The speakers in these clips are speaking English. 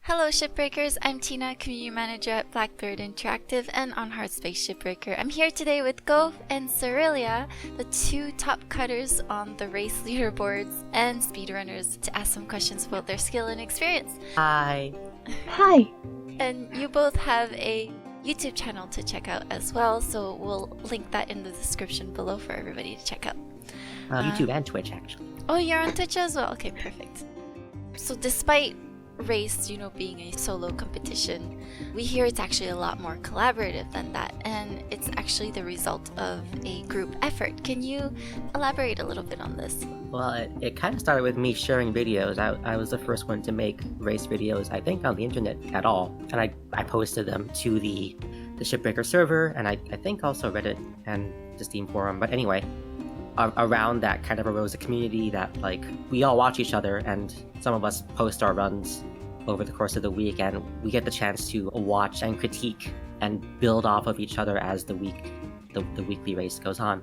Hello Shipbreakers, I'm Tina, Community Manager at Blackbird Interactive and on Hardspace Shipbreaker. I'm here today with Goph and Serilia, the two top cutters on the race leaderboards and speedrunners, to ask some questions about their skill and experience. Hi. Hi. And you both have a YouTube channel to check out as well, so we'll link that in the description below for everybody to check out. YouTube and Twitch, actually. Oh, you're on Twitch as well? Okay, perfect. So despite race, being a solo competition, we hear it's actually a lot more collaborative than that, and it's actually the result of a group effort. Can you elaborate a little bit on this? Well, it kind of started with me sharing videos. I was the first one to make race videos, I think, on the internet at all, and I posted them to the Shipbreaker server, and I think also Reddit and the Steam forum. But anyway, around that kind of arose a community that, like, we all watch each other, and some of us post our runs over the course of the week, and we get the chance to watch and critique and build off of each other as the weekly race goes on.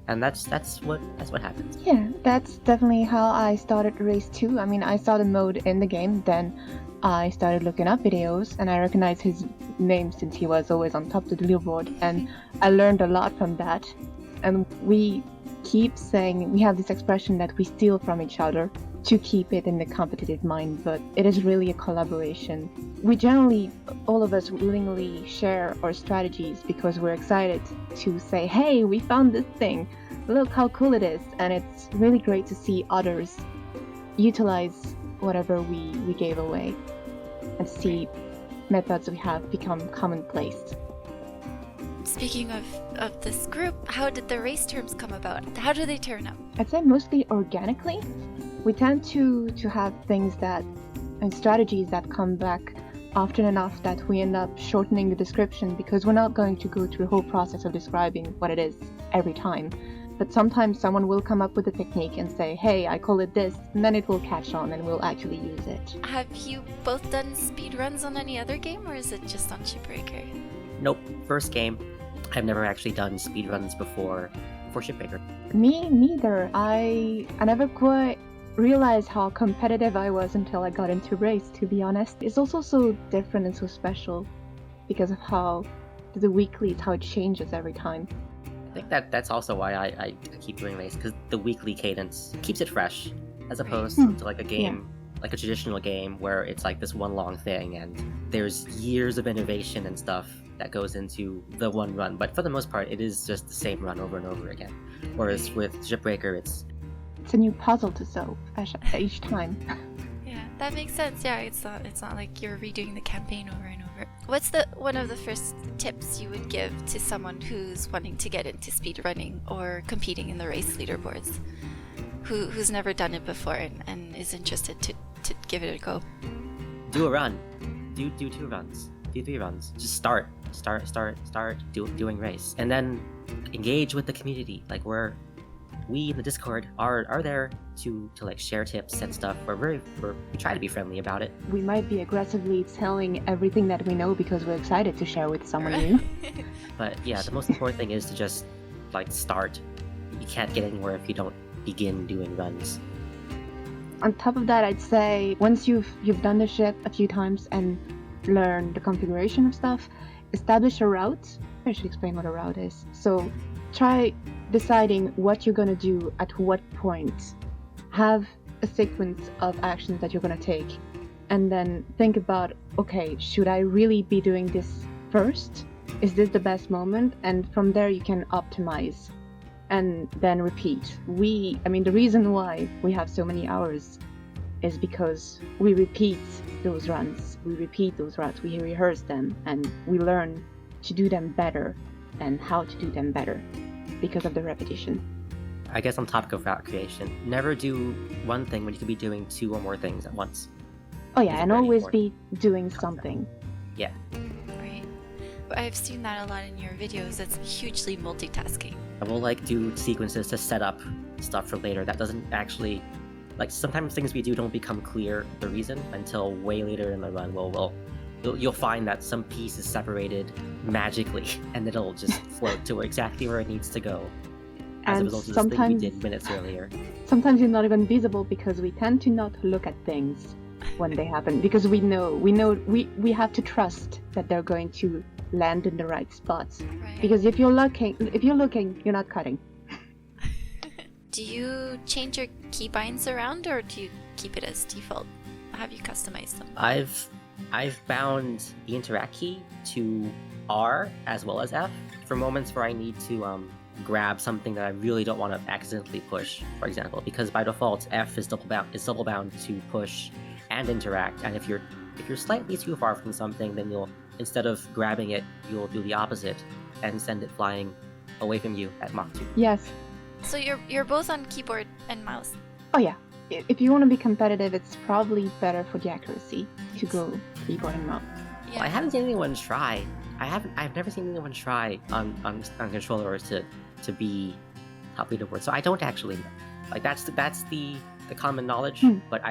And that's what happens. Yeah, that's definitely how I started RACE2. I mean, I saw the mode in the game, then I started looking up videos, and I recognized his name since he was always on top of the leaderboard, and I learned a lot from that. And we keep saying, we have this expression that we steal from each other to keep it in the competitive mind, but it is really a collaboration. We generally, all of us, willingly share our strategies because we're excited to say, hey, we found this thing, look how cool it is. And it's really great to see others utilize whatever we gave away and see methods we have become commonplace. Speaking of this group, how did the race terms come about? How do they turn up? I'd say mostly organically. We tend to have things and strategies that come back often enough that we end up shortening the description, because we're not going to go through the whole process of describing what it is every time. But sometimes someone will come up with a technique and say, hey, I call it this, and then it will catch on and we'll actually use it. Have you both done speedruns on any other game, or is it just on Shipbreaker? Nope, first game. I've never actually done speedruns before Shipbreaker. Me neither. I never quite realized how competitive I was until I got into race, to be honest. It's also so different and so special because of how the weeklies, how it changes every time. I think that's also why I keep doing race, because the weekly cadence keeps it fresh, as opposed to like a game, like a traditional game where it's like this one long thing and there's years of innovation and stuff that goes into the one run. But for the most part, it is just the same run over and over again. Whereas with Shipbreaker, it's a new puzzle to solve each time. Yeah, that makes sense. Yeah, it's not like you're redoing the campaign over and over. What's one of the first tips you would give to someone who's wanting to get into speedrunning or competing in the race leaderboards, who's never done it before and is interested to give it a go? Do a run. Do 2 runs. Do 3 runs. Just start doing race, and then engage with the community. Like we in the Discord are there to like share tips and stuff. We try to be friendly about it. We might be aggressively telling everything that we know because we're excited to share with someone new. But yeah, the most important thing is to just like start. You can't get anywhere if you don't begin doing runs. On top of that, I'd say once you've done the ship a few times and learn the configuration of stuff, establish a route. I should explain what a route is. So try deciding what you're going to do at what point. Have a sequence of actions that you're going to take, and then think about, okay, should I really be doing this first? Is this the best moment? And from there you can optimize and then repeat. The reason why we have so many hours is because we repeat those runs. We repeat those routes. We rehearse them, and we learn to do them better and how to do them better because of the repetition. I guess on topic of route creation, never do one thing when you could be doing 2 or more things at once. Oh yeah, and always be doing something. Yeah. Right. But I've seen that a lot in your videos. It's hugely multitasking. I will like do sequences to set up stuff for later. That doesn't actually, like, sometimes things we do don't become clear the reason until way later in the run. You'll find that some piece is separated magically, and it'll just float to exactly where it needs to go. As a result of this thing we did minutes earlier. Sometimes it's not even visible because we tend to not look at things. when they happen, because we have to trust that they're going to land in the right spots. Right. Because if you're looking, you're not cutting. Do you change your keybinds around, or do you keep it as default? How have you customized them? I've bound the interact key to R as well as F for moments where I need to grab something that I really don't want to accidentally push, for example, because by default F is double bound to push and interact, and if you're slightly too far from something, then you'll, instead of grabbing it, you'll do the opposite and send it flying away from you at Mach 2. Yes. So you're both on keyboard and mouse. Oh yeah. If you want to be competitive, it's probably better for the accuracy to go keyboard and mouse. Yeah. Well, I haven't seen anyone try. I've never seen anyone try on controllers to be top leaderboard. So I don't actually know. Like that's the common knowledge, but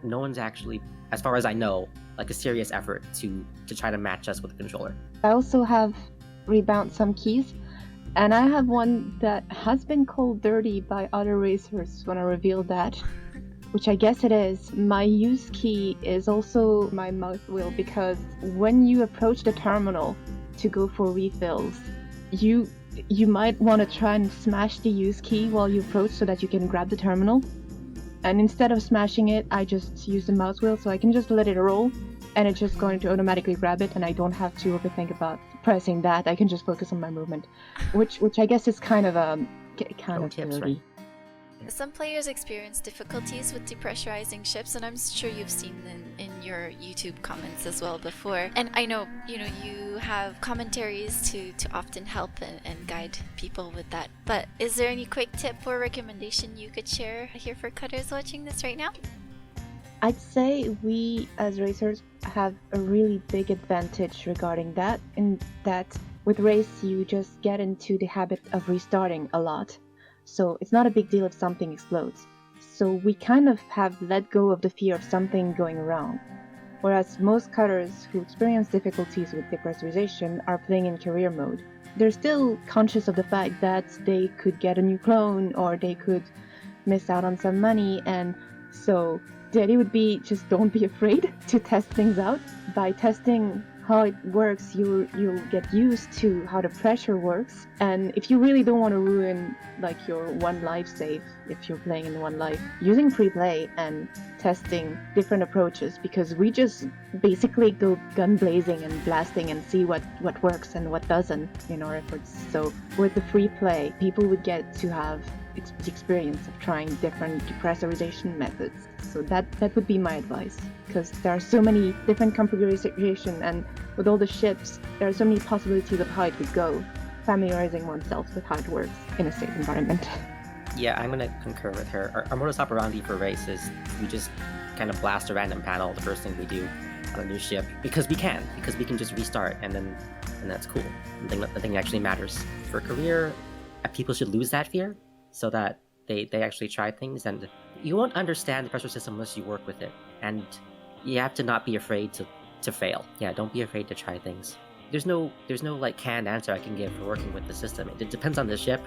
no one's actually, as far as I know, like a serious effort to try to match us with the controller. I also have rebound some keys, and I have one that has been called dirty by other racers when I revealed that, which I guess it is. My use key is also my mouse wheel, because when you approach the terminal to go for refills, you might want to try and smash the use key while you approach so that you can grab the terminal. And instead of smashing it, I just use the mouse wheel, so I can just let it roll, and it's just going to automatically grab it, and I don't have to overthink about pressing that. I can just focus on my movement, which I guess is kind of tips, dirty. right? Some players experience difficulties with depressurizing ships, and I'm sure you've seen them in your YouTube comments as well before. And I know, you have commentaries to often help and guide people with that. But is there any quick tip or recommendation you could share here for cutters watching this right now? I'd say we as racers have a really big advantage regarding that, in that with race you just get into the habit of restarting a lot. So it's not a big deal if something explodes. So we kind of have let go of the fear of something going wrong. Whereas most cutters who experience difficulties with depressurization are playing in career mode. They're still conscious of the fact that they could get a new clone, or they could miss out on some money, and so the idea would be just don't be afraid to test things out. By testing how it works, you'll get used to how the pressure works. And if you really don't want to ruin like your one life save, if you're playing in one life, using free play and testing different approaches, because we just basically go gun blazing and blasting and see what works and what doesn't in our efforts. So with the free play, people would get to have the experience of trying different depressurization methods. So that would be my advice, because there are so many different configurations, and with all the ships there are so many possibilities of how it would go. Familiarizing oneself with how it works in a safe environment. Yeah, I'm gonna concur with her. Our modus operandi for race is we just kind of blast a random panel the first thing we do on a new ship, because we can just restart, and that's cool. Nothing actually matters. For career, people should lose that fear, so that they actually try things, and you won't understand the pressure system unless you work with it, and you have to not be afraid to fail. Yeah, don't be afraid to try things. There's no like canned answer I can give for working with the system. It depends on the ship.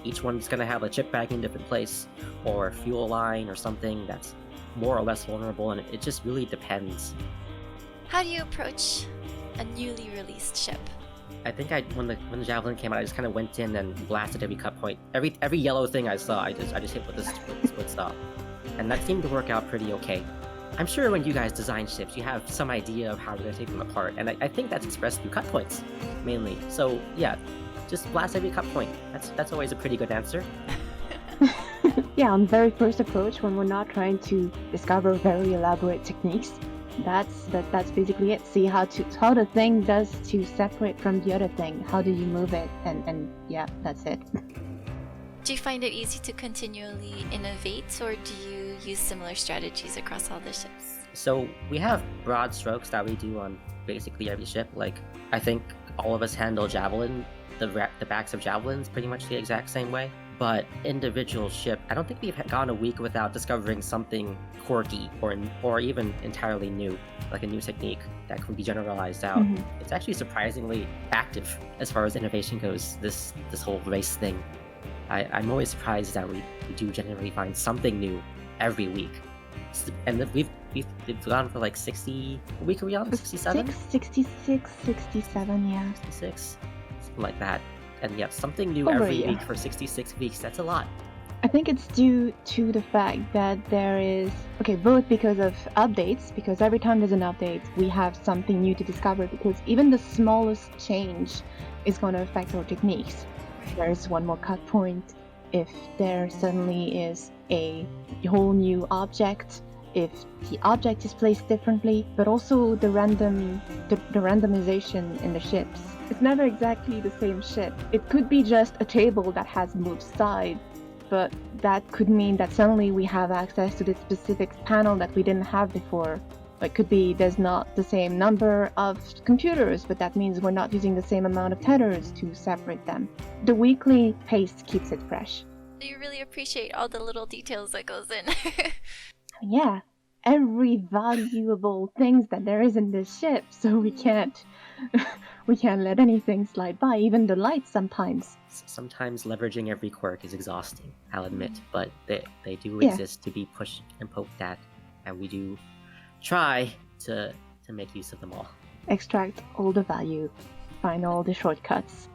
Each one's gonna have a chip bag in a different place, or a fuel line, or something that's more or less vulnerable, and it just really depends. How do you approach a newly released ship? I think when the javelin came out, I just kind of went in and blasted every cut point. Every yellow thing I saw, I just hit with the split stop, and that seemed to work out pretty okay. I'm sure when you guys design ships, you have some idea of how you're gonna take them apart, and I think that's expressed through cut points mainly. So yeah, just blast every cut point. That's always a pretty good answer. Yeah, on very first approach, when we're not trying to discover very elaborate techniques, that's basically it. See how the thing does to separate from the other thing. How do you move it? And yeah, that's it. Do you find it easy to continually innovate, or do you use similar strategies across all the ships? So we have broad strokes that we do on basically every ship. Like, I think all of us handle javelin, the backs of javelins pretty much the exact same way. But individual ship, I don't think we've gone a week without discovering something quirky or even entirely new, like a new technique that can be generalized out. Mm-hmm. It's actually surprisingly active as far as innovation goes, this whole race thing. I'm always surprised that we do generally find something new every week. And We've gone for like 60. What week are we on? 67? 66, 67, yeah. 66? Something like that. And yeah, something new Over a every year. week for 66 weeks. That's a lot. I think it's due to the fact that there is, both because of updates, because every time there's an update, we have something new to discover, because even the smallest change is going to affect our techniques. There's one more cut point, if there suddenly is a whole new object, if the object is placed differently, but also the randomization in the ships. It's never exactly the same ship. It could be just a table that has moved side, but that could mean that suddenly we have access to this specific panel that we didn't have before. It could be there's not the same number of computers, but that means we're not using the same amount of tethers to separate them. The weekly pace keeps it fresh. You really appreciate all the little details that goes in. Yeah, every valuable things that there is in this ship, so we can't let anything slide by, even the lights sometimes. Sometimes leveraging every quirk is exhausting, I'll admit, but they do Yeah. exist to be pushed and poked at, and we do try to make use of them all. Extract all the value, find all the shortcuts.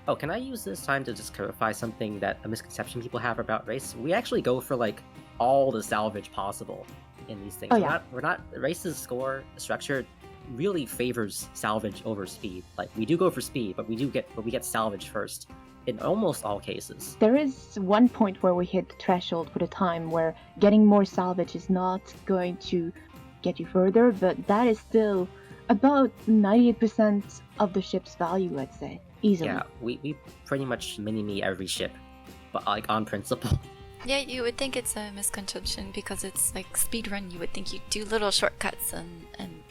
Oh, can I use this time to just clarify something that a misconception people have about race? We actually go for like all the salvage possible in these things. Oh, yeah. We're not race's score structure really favors salvage over speed. Like we do go for speed, but we get salvage first in almost all cases. There is one point where we hit the threshold for the time where getting more salvage is not going to get you further, but that is still about 98% of the ship's value, I'd say. Easily. Yeah, we pretty much mini-me every ship, but like on principle. Yeah, you would think it's a misconception because it's like speedrun. You would think you do little shortcuts and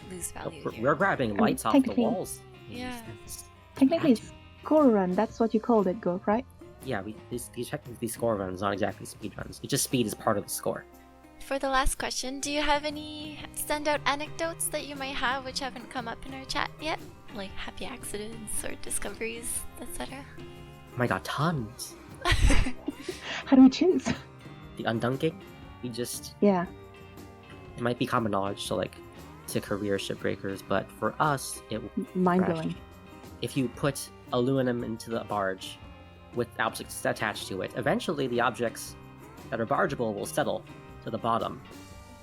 lose value. here. We're grabbing lights off the technically- walls. Yeah. Technically, Scorerun, that's what you called it, Goph, right? Yeah, these technically score runs, not exactly speed runs. It's just speed is part of the score. For the last question, do you have any standout anecdotes that you might have which haven't come up in our chat yet? Like happy accidents or discoveries, etc.? Oh my god, tons. How do we choose? The undunking, we just Yeah. it might be common knowledge to career shipbreakers, but for us, it Mind-blowing. if you put aluminum into the barge with objects attached to it, eventually the objects that are bargeable will settle to the bottom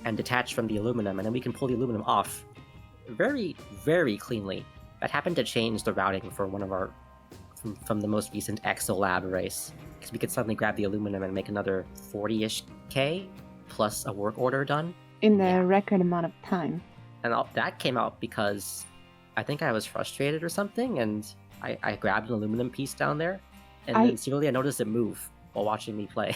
and detach from the aluminum, and then we can pull the aluminum off very, very cleanly. That happened to change the routing for one of our from the most recent Exolab race, because we could suddenly grab the aluminum and make another 40-ish K plus a work order done. In the Yeah. record amount of time. And that came out because I think I was frustrated or something, and I grabbed an aluminum piece down there, and then secretly I noticed it move while watching me play.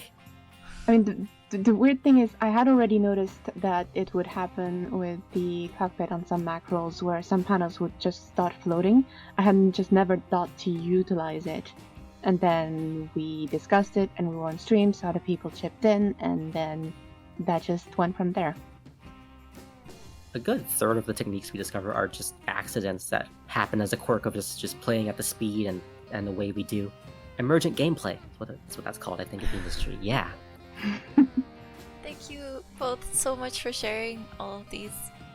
I mean, the weird thing is, I had already noticed that it would happen with the cockpit on some macros, where some panels would just start floating. I hadn't just never thought to utilize it. And then we discussed it, and we were on stream, so other people chipped in, and then that just went from there. A good third of the techniques we discover are just accidents that happen as a quirk of just playing at the speed and the way we do. Emergent gameplay, that's what that's called, I think, in the industry. Yeah. Thank you both so much for sharing all of these.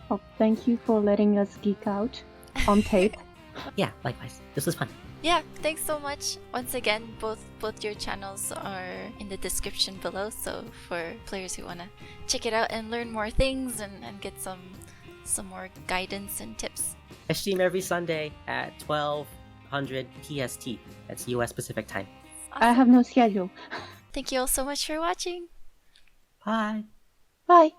Well, thank you for letting us geek out on tape. Yeah, likewise. This was fun. Yeah, thanks so much. Once again, both your channels are in the description below, so for players who want to check it out and learn more things and get some more guidance and tips. I stream every Sunday at 1200 PST. That's US Pacific time. I Awesome. have no schedule. Thank you all so much for watching. Bye. Bye.